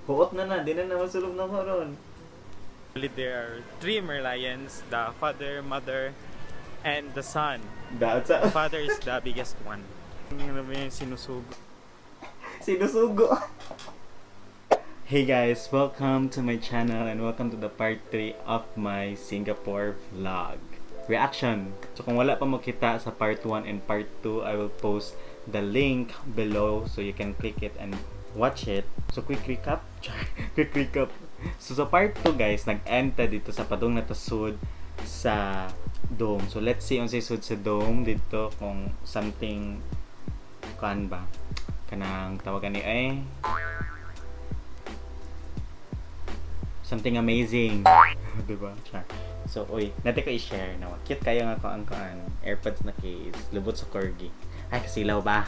Huot na, di na masulog na ko ron. There are three Merlions, the father, mother, and the son. Daot The sa father is the biggest one. Ano ba yung sinusugo? sinusugo. Hey guys, welcome to my channel and welcome to the part 3 of my Singapore vlog. Reaction. So kung wala pa makita sa part 1 and part 2, I will post the link below so you can click it and watch it. So quick recap. Quick recap. So sa part 2 guys, nag-end ta dito sa padung na tasud sa dome. So let's see on sa sud sa dome dito kung something kan ba kanang tawagan ni ay something amazing. Diba? Char. So, uy, natin ko i-share na. Cute kayo nga ko ang AirPods na case. Lubot sa corgi. Ay, kasilaw ba?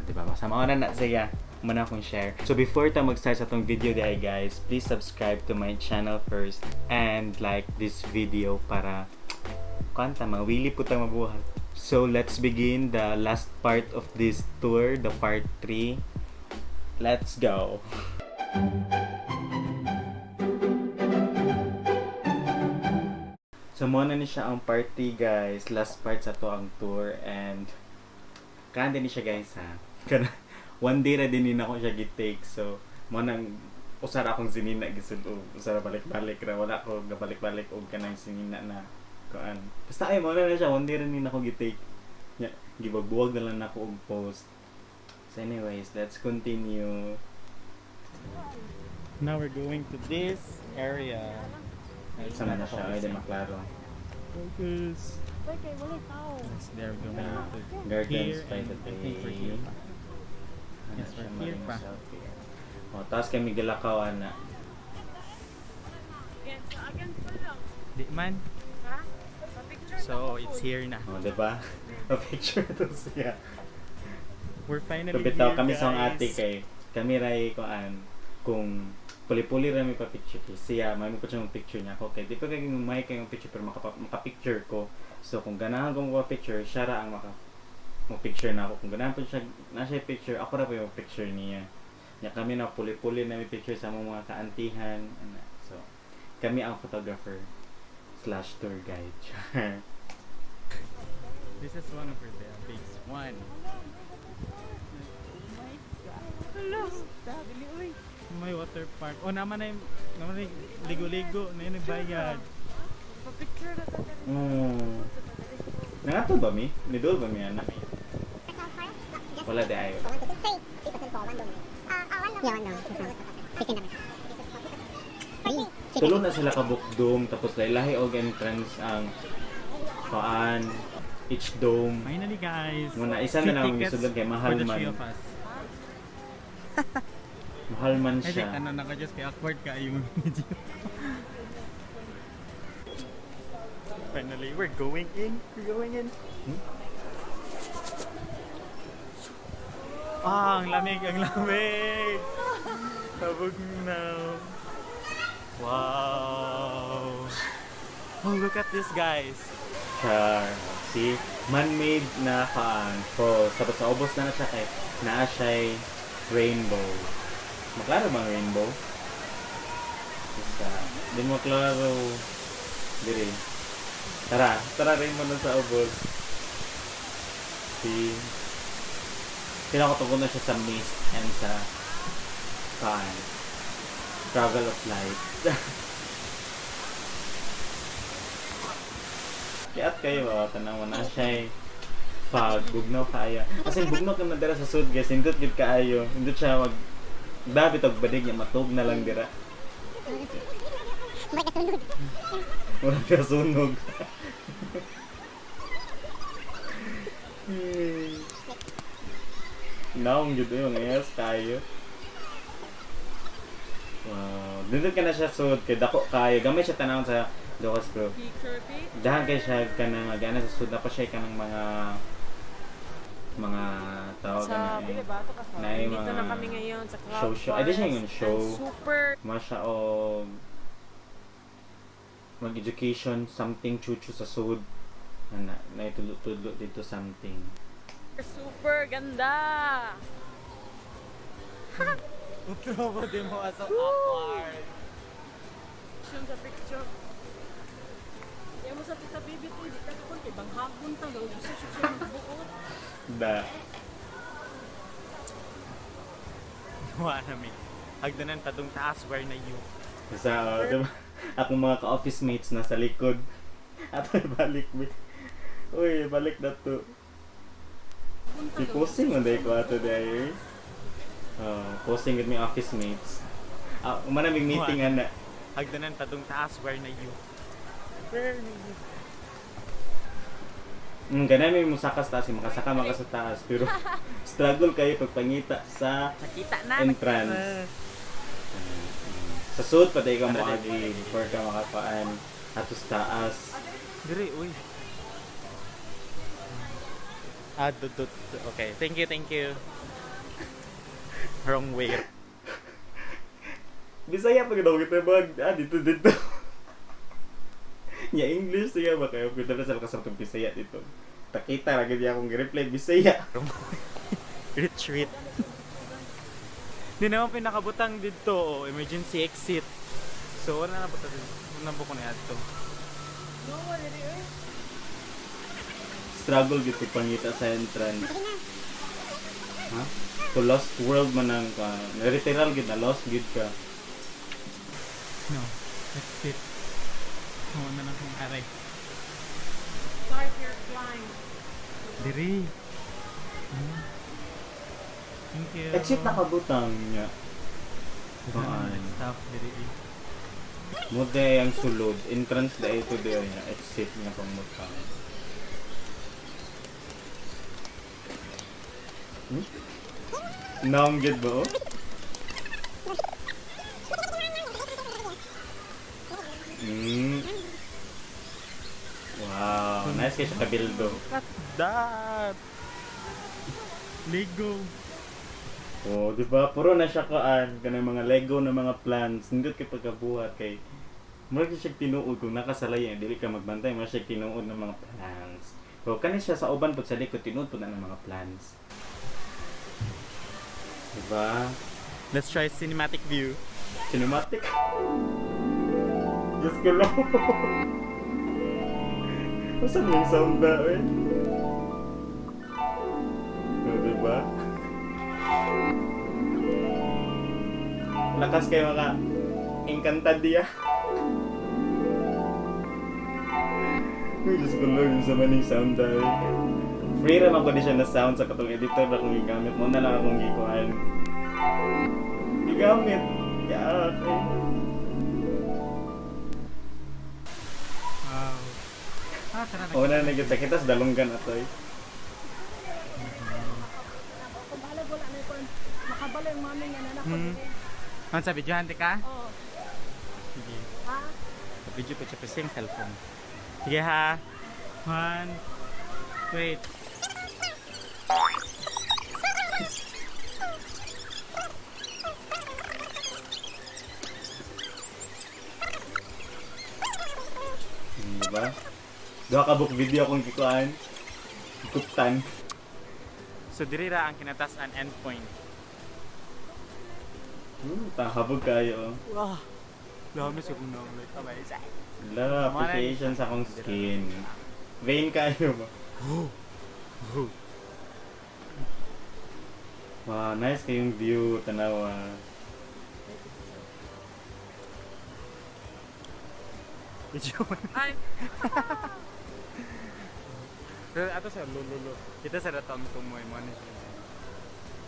Diba? Masama ko na siya. Muna akong share. So, before ta mag-start sa tong video day, guys, please subscribe to my channel first and like this video para kanta, mawili po tayo mabuhat. So, let's begin the last part of this tour, the part 3. Let's go! So, muna ni siya ang party, guys. Last part sa to ang tour. And, kanda ni siya, guys, ha. One day na din ako siya gitake. So, muna usara akong sinina gisulog. Usara balik-balik na. Wala ko gabalik-balik o kanang sinina na kuan. Basta ay, muna na siya. One day rin ako gitake. Gibagbuwag na lang ako og post. So, anyways, let's continue. Now we're going to this area. Saan na siya? Ay, di maklaro. Focus. Yes, there we go. Gardens Here by and the I think we're bay. here pa. Ano Yes, siya, we're here maring pa. selfie. O, tapos kami gilakawan na. Di man. So, it's here na. O, diba? Pa-picture to siya. We're finally Pabitaw here, kami guys. sa ate kay kami ray kung puli-puli rin may pa-picture kay siya, may mo siyang picture niya ako. Okay, di pa kayo may kayong picture pero maka-picture ko. So, kung ganahan ko pa-picture, siya ra ang picture na ako. Kung ganahan po siya, na siya picture, ako ra po yung picture niya. Nya kami na puli-puli na may picture sa mga kaantihan. So, kami ang photographer / tour guide. This is one of the big one. Hello! Dali, uy! May water park. Oh, naman na yung ligo-ligo. Na yung nagbayad. Pa-picture na tayo. Nangato ba mi? Nidol ba mi anak? Wala di ayo. Tulo na sila kabukdom tapos lahi og entrance ang paan each dome. Finally, guys. Muna isa na lang Tickets gisudlon kay mahal for the man. three of us. Mahal man I think siya. ano naka-just kay awkward ka yung video. Finally, we're going in. We're going in. Ah, ang lamig, ang lamig. Tabog na. Wow. Oh, look at this, guys. Char. See? Man-made na falls. Tapos naubos na siya kay naa siya'y rainbow. Maklaro bang rainbow? Basta. Di mo klaro. Diri. Tara rainbow na sa ubos. See? Pinakatungkol na siya sa mist and sa travel of light. Kiyat kayo, tanang mo na siya pag bugnaw kaya. Kasi bugnaw ka na dira sa sud guys, hindot gid kaayo. Hindot siya dabi tog badig niya matug na lang dira. Wala ka sunog. Naong gid yung yes kayo. Wow, dindot ka na siya sud kay dako kayo. Gamay siya tanawon sa Dokas bro. Picture. Dahan kay siya kanang gana sa sud na pa siya kanang mga tawag Sa na Bata ka na yung Dito mga na kami ngayon sa Cloud show. Ay, di siya yung show. And super Masya o mag-education something chuchu sa sud na itulo dito something. super ganda. Utrobo din mo aso awkward. Yung sa picture. Yan mo sa tita baby ko, di ka kapon kay banghapon tang daw gusto siya buot. Da. Nawa namin. Hagdanan padung taas where na you. Sa, diba? Akong mga ka-office mates nasa likod. At balik mo. Uy, balik na to. Si posing mo dahil ko ato dahil. Posing with my office mates. Manaming meeting na. Hagdanan padung taas where na you. Where na you? Ganun mo sakas taas, makasaka maka sa taas. Pero struggle kayo pagpangita sa Nakita na. entrance. Sa suit, patay ka mo agi before ka makapaan atos taas. Dire, uy. Dudut. Okay, thank you. Wrong way. Bisaya pag daw kita bag, dito. Nya English siya ba kayo? Kita na sa kasartong Bisaya dito. Takita lagi di akong reply Bisaya. Retreat. Di naman pinakabutang dito, emergency exit. So, wala na butang dito. Wala na po ko na ito. No, wala rin eh. Struggle gitu pangita sa entrance. Ha? To lost world man ang ka. Literal gid na lost gid ka. No, that's it. Oo na lang kung aray. Start your climb. Diri. Thank you. Exit nakabutang niya. Stop diri. Mude ang sulod. Entrance da ito diya niya. Exit niya pang butang. Naong gid ba oh? Wow, nice kayo sa kabildo. Cut that. Lego. Oh, di ba? Puro na siya kaan kanang mga Lego na mga plants. Nindot kay pagkabuhat kay mura siya tinuod kung nakasalay dili ka magbantay mo siya tinuod ng mga plants. So kani siya sa uban pud sa likod tinuod pud na ng mga plants. Di ba? Let's try cinematic view. Cinematic. Diyos ko lang. Masan yung sound na eh? O, diba? Lakas kayo mga Encantadia. Uy, Diyos ko lang yung sa maning sound na eh. Free naman ko di siya na sound sa katong editor na kung gigamit mo na lang akong gikuhan. Gigamit. Kaya okay. Wow. Tara na. Una na kita kita sa dalunggan atoy. Kung bahala wala na ito. Makabala yung mami nga nanak ko. Ano sa video hante ka? Oo. Sige. Ha? Sa video ko siya yung cellphone. Sige ha. 1. Wait. Diba? Duha ka book video akong kikuan. Ikutan. So diri ra ang kinatasan endpoint. Tahabog kayo. Wow. Dami sa kung like kamay sa. Wala, appreciation sa akong skin. Vain kayo ba? Wow, nice kayong view, tanawa. Video. Ay. Pero ato sa lululo. Kita sa ratang tumoy mo na siya.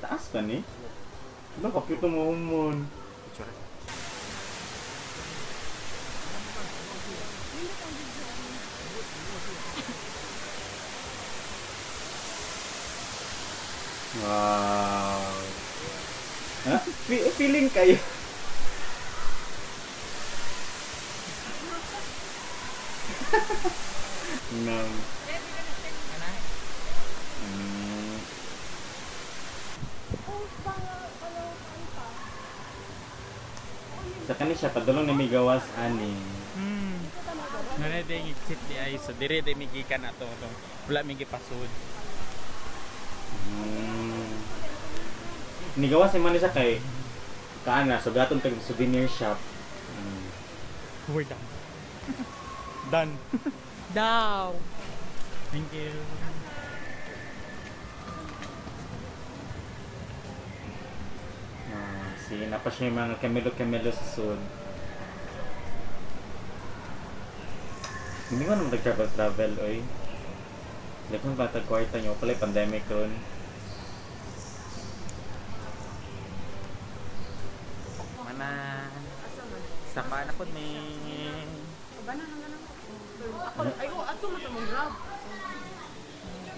Taas pa ni? Wala, kapito mo humon. Picture. Wow. Ha? Feeling kayo. Nang. Sa kani siya padulong na may gawas ani. Nana day exit di ay so dire day migikan ato to. Wala mi gipasud. Ni gawas man siya kay kaana, so gatong tag souvenir shop. We're done. Done. Daw. Thank you. Sige, napa siya yung mga kamelo-kamelo sa sud. Hindi ko naman nag-travel, oy. Hindi ko ba tag-kwarta nyo, pala pandemic ron. Mana. Asa man? Sapa na po ni. Bana na lang. Ako, ay ko ato mo tamong grab.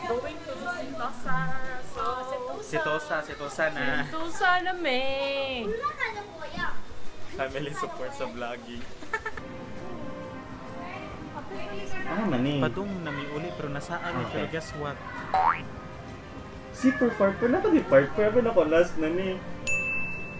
Going to the Sentosa. Sitosa na. Sentosa na me. Family support sa vlogging. Mani. Padung nami uli pero nasaan ni pero Okay. guess what? Super part 4 na pa di part 4 na ako last na ni.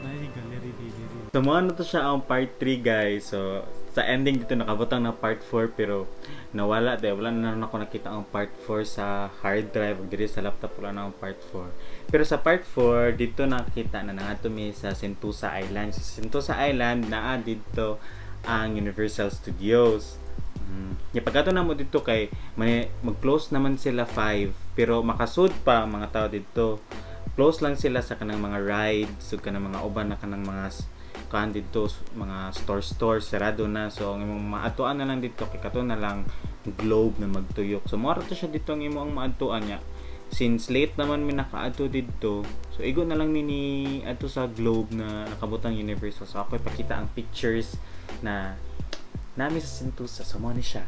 Nay gallery dili. So mo na to siya ang part 3 guys. So sa ending dito nakabutang na part 4 pero nawala dahil wala na ako nakita ang part 4 sa hard drive ug diri sa laptop wala na ang part 4. Pero sa part 4 dito nakita na nato mi sa Sentosa Island. Sa Sentosa Island naa dito ang Universal Studios. Pagkato na mo dito kay mag-close naman sila 5 pero makasud pa ang mga tao dito. Close lang sila sa kanang mga rides ug kanang mga uban na kanang mga kan dito mga store sarado na, so ang imong maatuan na lang dito kay kato na lang globe na magtuyok. So mora to siya dito ang imong maatuan niya. Since late naman mi nakaadto dito, so igo na lang ni adto sa globe na nakabutang Universal. So ako ipakita ang pictures na nami sa Sentosa. So mo ni siya.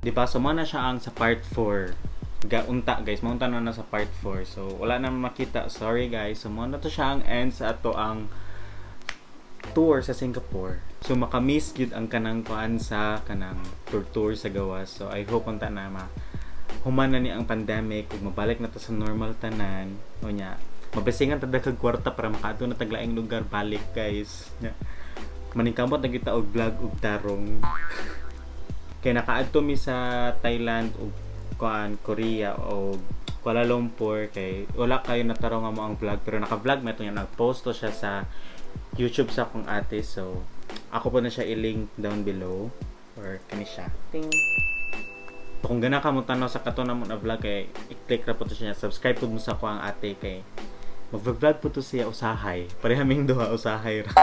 Diba? So, na siya ang sa part 4. Unta guys, maunta na sa part 4. So, wala na makita. Sorry guys. So, na to siya ang end sa ato ang tour sa Singapore. So, makamiss yun ang kanang kuan sa kanang tour sa gawas. So, I hope unta na human na ni ang pandemic ug mabalik na to sa normal tanan. O nya, mabasingan ta daghang kwarta para makaadto na taglaing lugar balik guys. Maningkamot na kita og vlog ug tarong. Kaya nakaadto mi sa Thailand o Korea o Kuala Lumpur kay wala kayo natarong nga mo ang vlog pero naka-vlog na ito nag-post to siya sa YouTube sa akong ate, so ako po na siya i-link down below or kani siya. Ting. So, kung gana ka mo tanaw sa kato na mo na vlog kay i-click ra po to siya, subscribe po mo sa ako ang ate kay mag-vlog po to siya usahay. Parehaming duha usahay ra.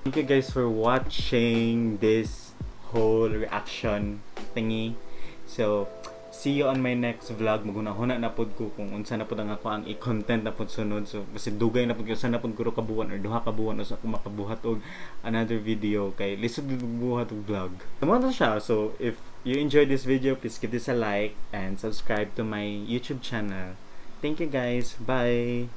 Thank you guys for watching this whole reaction thingy. So, see you on my next vlog. Maghuna-huna na pod ko kung unsa na pod ang ako ang i-content na pod sunod. So, kasi dugay na pod ko unsa na pod ko kabuhan or duha ka buwan usa ko makabuhat og another video kay lisod gyud buhat og vlog. Tama na siya. So, if you enjoyed this video, please give this a like and subscribe to my YouTube channel. Thank you guys. Bye.